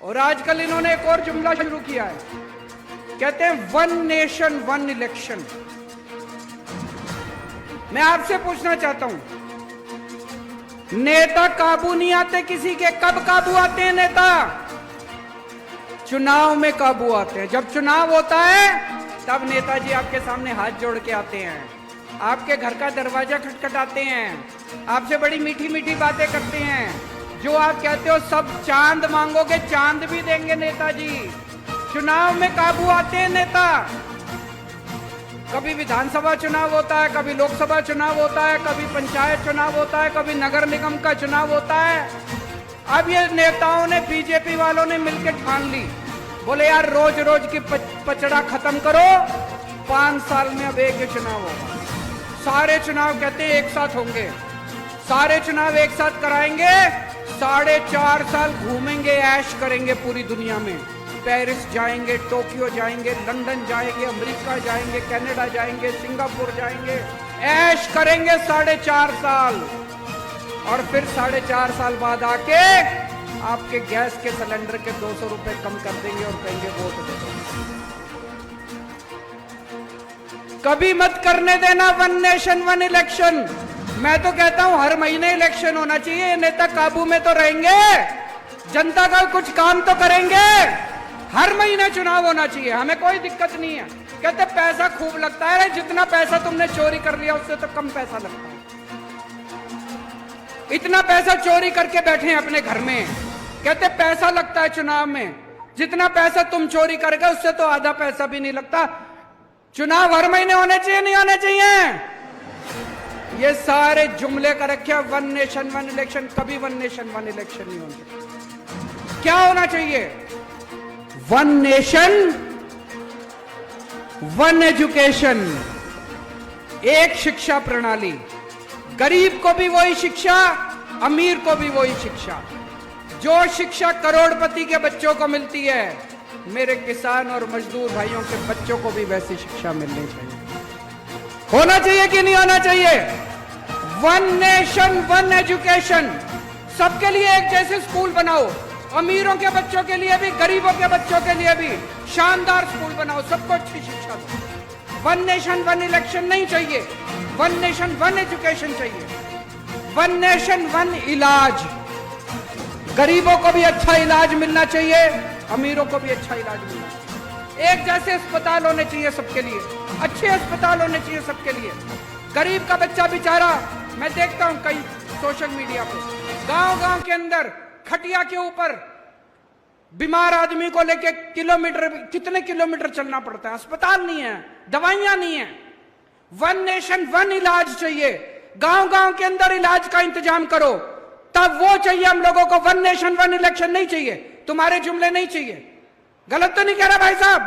और आजकल इन्होंने एक और जुमला शुरू किया है, कहते हैं वन नेशन वन इलेक्शन। मैं आपसे पूछना चाहता हूं, नेता काबू नहीं आते किसी के, कब काबू आते हैं नेता? चुनाव में काबू आते हैं। जब चुनाव होता है तब नेताजी आपके सामने हाथ जोड़ के आते हैं, आपके घर का दरवाजा खटखटाते हैं, आपसे बड़ी मीठी मीठी बातें करते हैं। जो आप कहते हो सब चांद मांगोगे, चांद भी देंगे नेताजी। चुनाव में काबू आते हैं नेता। कभी विधानसभा चुनाव होता है, कभी लोकसभा चुनाव होता है, कभी पंचायत चुनाव होता है, कभी नगर निगम का चुनाव होता है। अब ये नेताओं ने, बीजेपी वालों ने मिलकर ठान ली, बोले यार रोज रोज की पचड़ा खत्म करो, 5 साल में अब एक ही चुनाव होगा। सारे चुनाव कहते हैं एक साथ होंगे, सारे चुनाव एक साथ कराएंगे, 4.5 साल घूमेंगे, ऐश करेंगे पूरी दुनिया में। पेरिस जाएंगे, टोक्यो जाएंगे, लंदन जाएंगे, अमेरिका जाएंगे, कनाडा जाएंगे, सिंगापुर जाएंगे, ऐश करेंगे 4.5 साल। और फिर 4.5 साल बाद आके आपके गैस के सिलेंडर के 200 रुपए कम कर देंगे और कहेंगे वोट दे दो। कभी मत करने देना वन नेशन वन इलेक्शन। मैं तो कहता हूं हर महीने इलेक्शन होना चाहिए। नेता काबू में तो रहेंगे, जनता का कुछ काम तो करेंगे। हर महीने चुनाव होना चाहिए, हमें कोई दिक्कत नहीं है। कहते पैसा खूब लगता है, जितना पैसा तुमने चोरी कर लिया उससे तो कम पैसा लगता है। इतना पैसा चोरी करके बैठे हैं अपने घर में, कहते पैसा लगता है चुनाव में। जितना पैसा तुम चोरी कर गए उससे तो आधा पैसा भी नहीं लगता। चुनाव हर महीने होने चाहिए, नहीं होने चाहिए? ये सारे जुमले का रखे वन नेशन वन इलेक्शन। कभी वन नेशन वन इलेक्शन नहीं होने। क्या होना चाहिए? वन नेशन वन एजुकेशन, एक शिक्षा प्रणाली। गरीब को भी वही शिक्षा, अमीर को भी वही शिक्षा। जो शिक्षा करोड़पति के बच्चों को मिलती है, मेरे किसान और मजदूर भाइयों के बच्चों को भी वैसी शिक्षा मिलनी चाहिए। होना चाहिए कि नहीं होना चाहिए? One nation one education. सबके लिए एक जैसे स्कूल बनाओ, अमीरों के बच्चों के लिए भी, गरीबों के बच्चों के लिए भी शानदार स्कूल बनाओ, सबको अच्छी शिक्षा दो। वन नेशन वन इलेक्शन नहीं चाहिए, वन नेशन वन एजुकेशन चाहिए। वन नेशन वन इलाज, गरीबों को भी अच्छा इलाज मिलना चाहिए, अमीरों को भी अच्छा इलाज मिलना चाहिए। एक जैसे अस्पताल होने चाहिए सबके लिए, अच्छे अस्पताल होने चाहिए सबके लिए। गरीब का बच्चा बेचारा, मैं देखता हूं कई सोशल मीडिया पे, गांव-गांव के अंदर खटिया के ऊपर बीमार आदमी को लेके कितने किलोमीटर चलना पड़ता है। अस्पताल नहीं है, दवाइयां नहीं है। वन नेशन वन इलाज चाहिए। गांव-गांव के अंदर इलाज का इंतजाम करो, तब वो चाहिए हम लोगों को। वन नेशन वन इलेक्शन नहीं चाहिए, तुम्हारे जुमले नहीं चाहिए। गलत तो नहीं कह रहा भाई साहब?